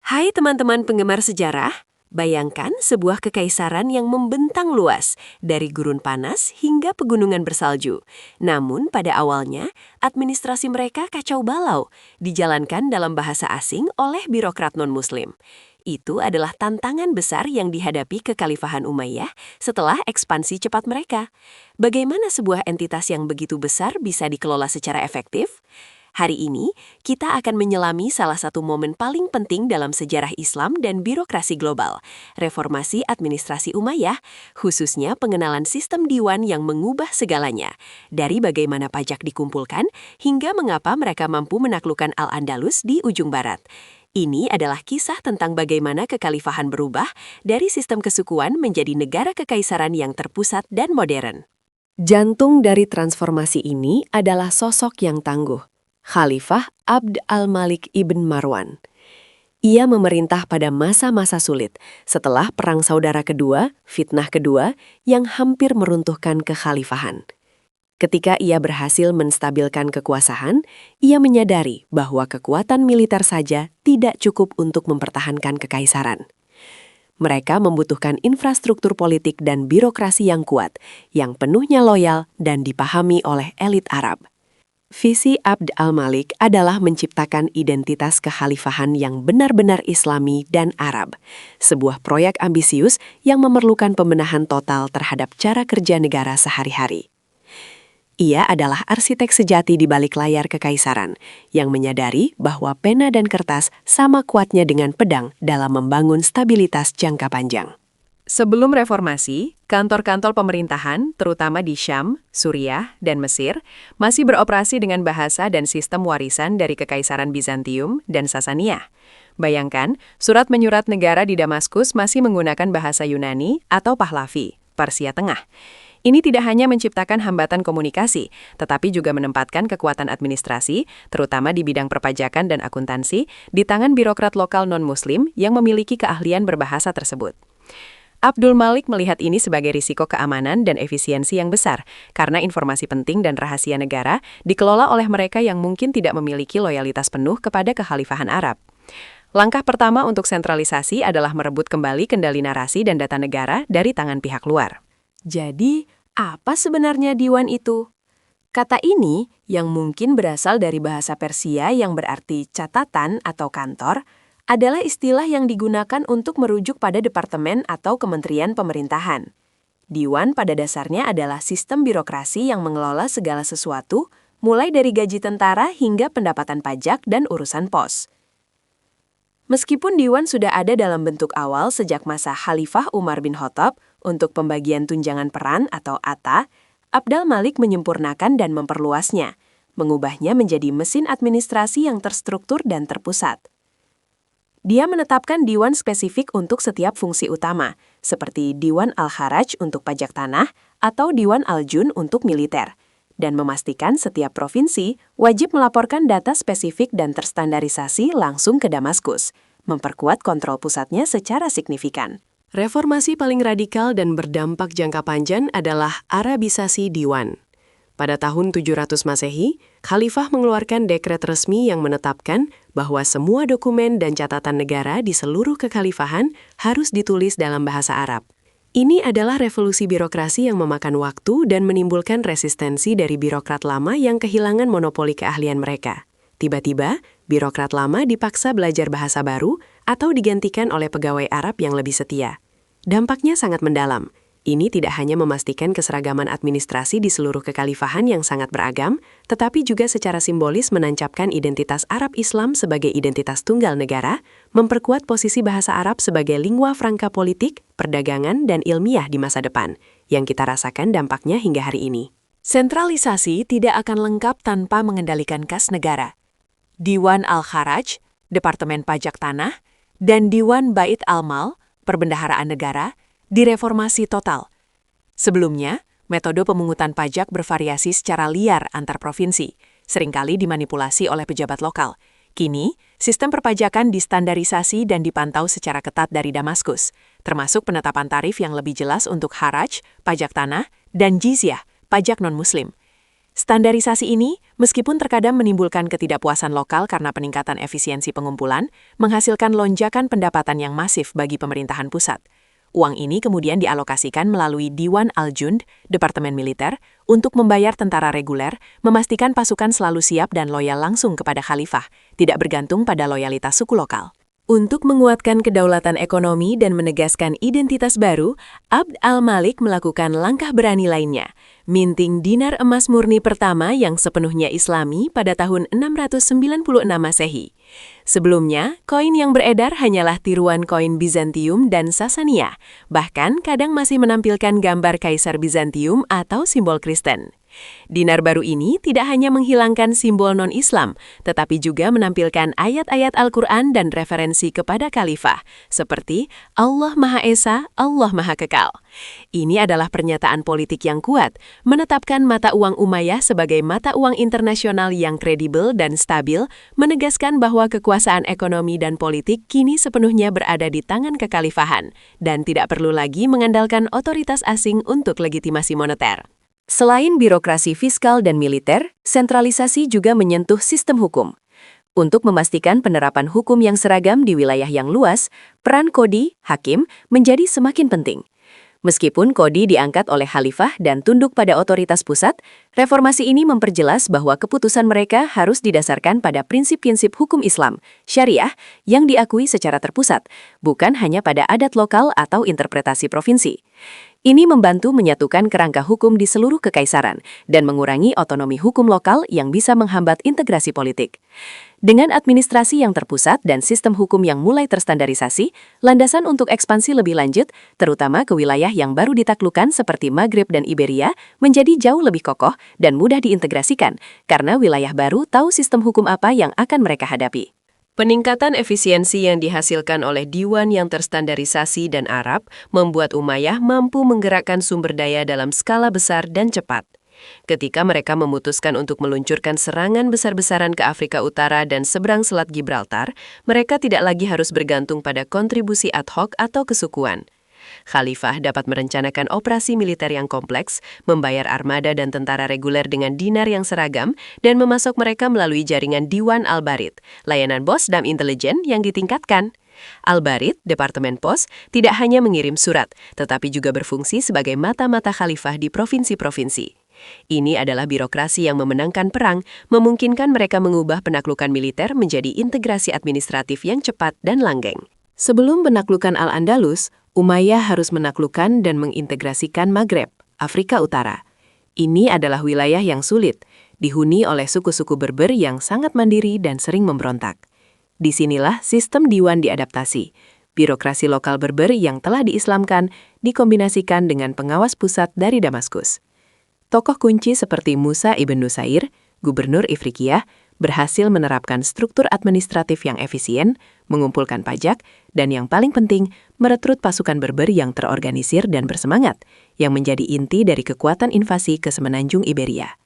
Hai teman-teman penggemar sejarah, bayangkan sebuah kekaisaran yang membentang luas, dari gurun panas hingga pegunungan bersalju. Namun pada awalnya, administrasi mereka kacau balau, dijalankan dalam bahasa asing oleh birokrat non-muslim. Itu adalah tantangan besar yang dihadapi kekhalifahan Umayyah setelah ekspansi cepat mereka. Bagaimana sebuah entitas yang begitu besar bisa dikelola secara efektif? Hari ini, kita akan menyelami salah satu momen paling penting dalam sejarah Islam dan birokrasi global, reformasi administrasi Umayyah, khususnya pengenalan sistem diwan yang mengubah segalanya, dari bagaimana pajak dikumpulkan hingga mengapa mereka mampu menaklukkan Al-Andalus di ujung barat. Ini adalah kisah tentang bagaimana kekhalifahan berubah dari sistem kesukuan menjadi negara kekaisaran yang terpusat dan modern. Jantung dari transformasi ini adalah sosok yang tangguh, Khalifah Abd al-Malik ibn Marwan. Ia memerintah pada masa-masa sulit setelah Perang Saudara Kedua, fitnah kedua, yang hampir meruntuhkan kekhalifahan. Ketika ia berhasil menstabilkan kekuasaan, ia menyadari bahwa kekuatan militer saja tidak cukup untuk mempertahankan kekaisaran. Mereka membutuhkan infrastruktur politik dan birokrasi yang kuat, yang penuhnya loyal dan dipahami oleh elit Arab. Visi Abd al-Malik adalah menciptakan identitas kekhalifahan yang benar-benar Islami dan Arab, sebuah proyek ambisius yang memerlukan pembenahan total terhadap cara kerja negara sehari-hari. Ia adalah arsitek sejati di balik layar kekaisaran, yang menyadari bahwa pena dan kertas sama kuatnya dengan pedang dalam membangun stabilitas jangka panjang. Sebelum reformasi, kantor-kantor pemerintahan, terutama di Syam, Suriah, dan Mesir, masih beroperasi dengan bahasa dan sistem warisan dari Kekaisaran Bizantium dan Sasania. Bayangkan, surat menyurat negara di Damaskus masih menggunakan bahasa Yunani atau Pahlavi, Persia Tengah. Ini tidak hanya menciptakan hambatan komunikasi, tetapi juga menempatkan kekuatan administrasi, terutama di bidang perpajakan dan akuntansi, di tangan birokrat lokal non-muslim yang memiliki keahlian berbahasa tersebut. Abdul Malik melihat ini sebagai risiko keamanan dan efisiensi yang besar, karena informasi penting dan rahasia negara dikelola oleh mereka yang mungkin tidak memiliki loyalitas penuh kepada kekhalifahan Arab. Langkah pertama untuk sentralisasi adalah merebut kembali kendali narasi dan data negara dari tangan pihak luar. Jadi, apa sebenarnya diwan itu? Kata ini, yang mungkin berasal dari bahasa Persia yang berarti catatan atau kantor, adalah istilah yang digunakan untuk merujuk pada departemen atau kementerian pemerintahan. Diwan pada dasarnya adalah sistem birokrasi yang mengelola segala sesuatu, mulai dari gaji tentara hingga pendapatan pajak dan urusan pos. Meskipun diwan sudah ada dalam bentuk awal sejak masa Khalifah Umar bin Khattab untuk pembagian tunjangan peran atau ATA, Abd al-Malik menyempurnakan dan memperluasnya, mengubahnya menjadi mesin administrasi yang terstruktur dan terpusat. Dia menetapkan diwan spesifik untuk setiap fungsi utama, seperti Diwan Al-Kharaj untuk pajak tanah atau Diwan Al-Jun untuk militer, dan memastikan setiap provinsi wajib melaporkan data spesifik dan terstandarisasi langsung ke Damaskus, memperkuat kontrol pusatnya secara signifikan. Reformasi paling radikal dan berdampak jangka panjang adalah Arabisasi Diwan. Pada tahun 700 Masehi, Khalifah mengeluarkan dekret resmi yang menetapkan bahwa semua dokumen dan catatan negara di seluruh kekhalifahan harus ditulis dalam bahasa Arab. Ini adalah revolusi birokrasi yang memakan waktu dan menimbulkan resistensi dari birokrat lama yang kehilangan monopoli keahlian mereka. Tiba-tiba, birokrat lama dipaksa belajar bahasa baru atau digantikan oleh pegawai Arab yang lebih setia. Dampaknya sangat mendalam. Ini tidak hanya memastikan keseragaman administrasi di seluruh kekhalifahan yang sangat beragam, tetapi juga secara simbolis menancapkan identitas Arab Islam sebagai identitas tunggal negara, memperkuat posisi bahasa Arab sebagai lingua franca politik, perdagangan, dan ilmiah di masa depan, yang kita rasakan dampaknya hingga hari ini. Sentralisasi tidak akan lengkap tanpa mengendalikan kas negara. Diwan Al-Kharaj, Departemen Pajak Tanah, dan Diwan Bait Al-Mal, Perbendaharaan Negara, direformasi total. Sebelumnya, metode pemungutan pajak bervariasi secara liar antar provinsi, seringkali dimanipulasi oleh pejabat lokal. Kini, sistem perpajakan distandarisasi dan dipantau secara ketat dari Damaskus, termasuk penetapan tarif yang lebih jelas untuk haraj, pajak tanah, dan jizyah, pajak non-muslim. Standarisasi ini, meskipun terkadang menimbulkan ketidakpuasan lokal karena peningkatan efisiensi pengumpulan, menghasilkan lonjakan pendapatan yang masif bagi pemerintahan pusat. Uang ini kemudian dialokasikan melalui Diwan Al-Jund, Departemen Militer, untuk membayar tentara reguler, memastikan pasukan selalu siap dan loyal langsung kepada khalifah, tidak bergantung pada loyalitas suku lokal. Untuk menguatkan kedaulatan ekonomi dan menegaskan identitas baru, Abd al-Malik melakukan langkah berani lainnya, minting dinar emas murni pertama yang sepenuhnya Islami pada tahun 696 Masehi. Sebelumnya, koin yang beredar hanyalah tiruan koin Bizantium dan Sasania, bahkan kadang masih menampilkan gambar Kaisar Bizantium atau simbol Kristen. Dinar baru ini tidak hanya menghilangkan simbol non-Islam, tetapi juga menampilkan ayat-ayat Al-Quran dan referensi kepada khalifah, seperti Allah Maha Esa, Allah Maha Kekal. Ini adalah pernyataan politik yang kuat, menetapkan mata uang Umayyah sebagai mata uang internasional yang kredibel dan stabil, menegaskan bahwa kekuasaan ekonomi dan politik kini sepenuhnya berada di tangan kekhalifahan, dan tidak perlu lagi mengandalkan otoritas asing untuk legitimasi moneter. Selain birokrasi fiskal dan militer, sentralisasi juga menyentuh sistem hukum. Untuk memastikan penerapan hukum yang seragam di wilayah yang luas, peran Qodi, hakim, menjadi semakin penting. Meskipun Qodi diangkat oleh khalifah dan tunduk pada otoritas pusat, reformasi ini memperjelas bahwa keputusan mereka harus didasarkan pada prinsip-prinsip hukum Islam, syariah, yang diakui secara terpusat, bukan hanya pada adat lokal atau interpretasi provinsi. Ini membantu menyatukan kerangka hukum di seluruh kekaisaran dan mengurangi otonomi hukum lokal yang bisa menghambat integrasi politik. Dengan administrasi yang terpusat dan sistem hukum yang mulai terstandarisasi, landasan untuk ekspansi lebih lanjut, terutama ke wilayah yang baru ditaklukkan seperti Maghreb dan Iberia, menjadi jauh lebih kokoh dan mudah diintegrasikan, karena wilayah baru tahu sistem hukum apa yang akan mereka hadapi. Peningkatan efisiensi yang dihasilkan oleh diwan yang terstandarisasi dan Arab membuat Umayyah mampu menggerakkan sumber daya dalam skala besar dan cepat. Ketika mereka memutuskan untuk meluncurkan serangan besar-besaran ke Afrika Utara dan seberang Selat Gibraltar, mereka tidak lagi harus bergantung pada kontribusi ad hoc atau kesukuan. Khalifah dapat merencanakan operasi militer yang kompleks, membayar armada dan tentara reguler dengan dinar yang seragam, dan memasok mereka melalui jaringan Diwan Al-Barid, layanan pos dan intelijen yang ditingkatkan. Al-Barid, Departemen Pos, tidak hanya mengirim surat, tetapi juga berfungsi sebagai mata-mata khalifah di provinsi-provinsi. Ini adalah birokrasi yang memenangkan perang, memungkinkan mereka mengubah penaklukan militer menjadi integrasi administratif yang cepat dan langgeng. Sebelum penaklukan Al-Andalus, Umayyah harus menaklukkan dan mengintegrasikan Maghreb, Afrika Utara. Ini adalah wilayah yang sulit, dihuni oleh suku-suku Berber yang sangat mandiri dan sering memberontak. Disinilah sistem diwan diadaptasi. Birokrasi lokal Berber yang telah diislamkan dikombinasikan dengan pengawas pusat dari Damaskus. Tokoh kunci seperti Musa ibn Nusair, gubernur Ifriqiyah, berhasil menerapkan struktur administratif yang efisien, mengumpulkan pajak, dan yang paling penting, merekrut pasukan Berber yang terorganisir dan bersemangat, yang menjadi inti dari kekuatan invasi ke semenanjung Iberia.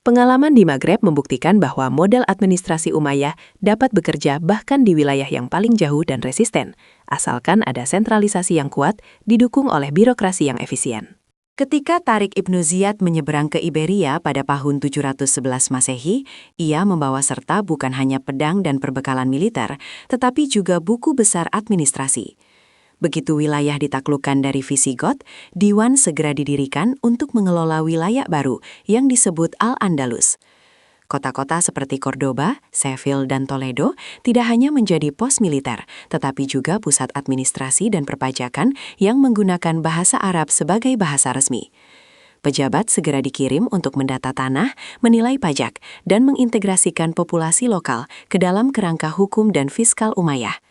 Pengalaman di Maghreb membuktikan bahwa model administrasi Umayyah dapat bekerja bahkan di wilayah yang paling jauh dan resisten, asalkan ada sentralisasi yang kuat didukung oleh birokrasi yang efisien. Ketika Tariq Ibnu Ziyad menyeberang ke Iberia pada tahun 711 Masehi, ia membawa serta bukan hanya pedang dan perbekalan militer, tetapi juga buku besar administrasi. Begitu wilayah ditaklukkan dari Visigoth, Diwan segera didirikan untuk mengelola wilayah baru yang disebut Al-Andalus. Kota-kota seperti Cordoba, Seville, dan Toledo tidak hanya menjadi pos militer, tetapi juga pusat administrasi dan perpajakan yang menggunakan bahasa Arab sebagai bahasa resmi. Pejabat segera dikirim untuk mendata tanah, menilai pajak, dan mengintegrasikan populasi lokal ke dalam kerangka hukum dan fiskal Umayyah.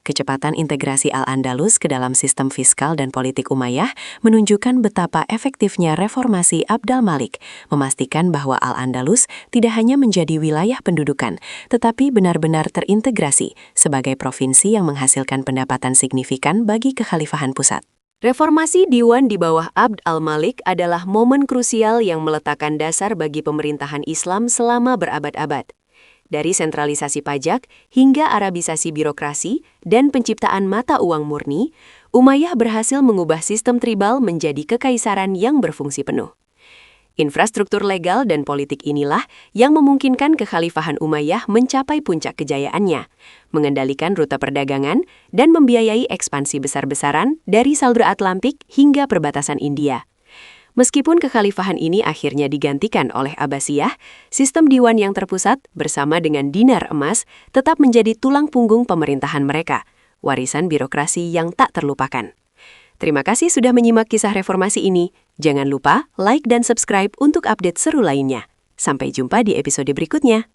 Kecepatan integrasi Al-Andalus ke dalam sistem fiskal dan politik Umayyah menunjukkan betapa efektifnya reformasi Abd al-Malik, memastikan bahwa Al-Andalus tidak hanya menjadi wilayah pendudukan, tetapi benar-benar terintegrasi sebagai provinsi yang menghasilkan pendapatan signifikan bagi kekhalifahan pusat. Reformasi Diwan di bawah Abd al-Malik adalah momen krusial yang meletakkan dasar bagi pemerintahan Islam selama berabad-abad. Dari sentralisasi pajak hingga arabisasi birokrasi dan penciptaan mata uang murni, Umayyah berhasil mengubah sistem tribal menjadi kekaisaran yang berfungsi penuh. Infrastruktur legal dan politik inilah yang memungkinkan kekhalifahan Umayyah mencapai puncak kejayaannya, mengendalikan rute perdagangan, dan membiayai ekspansi besar-besaran dari Samudra Atlantik hingga perbatasan India. Meskipun kekhalifahan ini akhirnya digantikan oleh Abbasiyah, sistem diwan yang terpusat bersama dengan dinar emas tetap menjadi tulang punggung pemerintahan mereka, warisan birokrasi yang tak terlupakan. Terima kasih sudah menyimak kisah reformasi ini. Jangan lupa like dan subscribe untuk update seru lainnya. Sampai jumpa di episode berikutnya.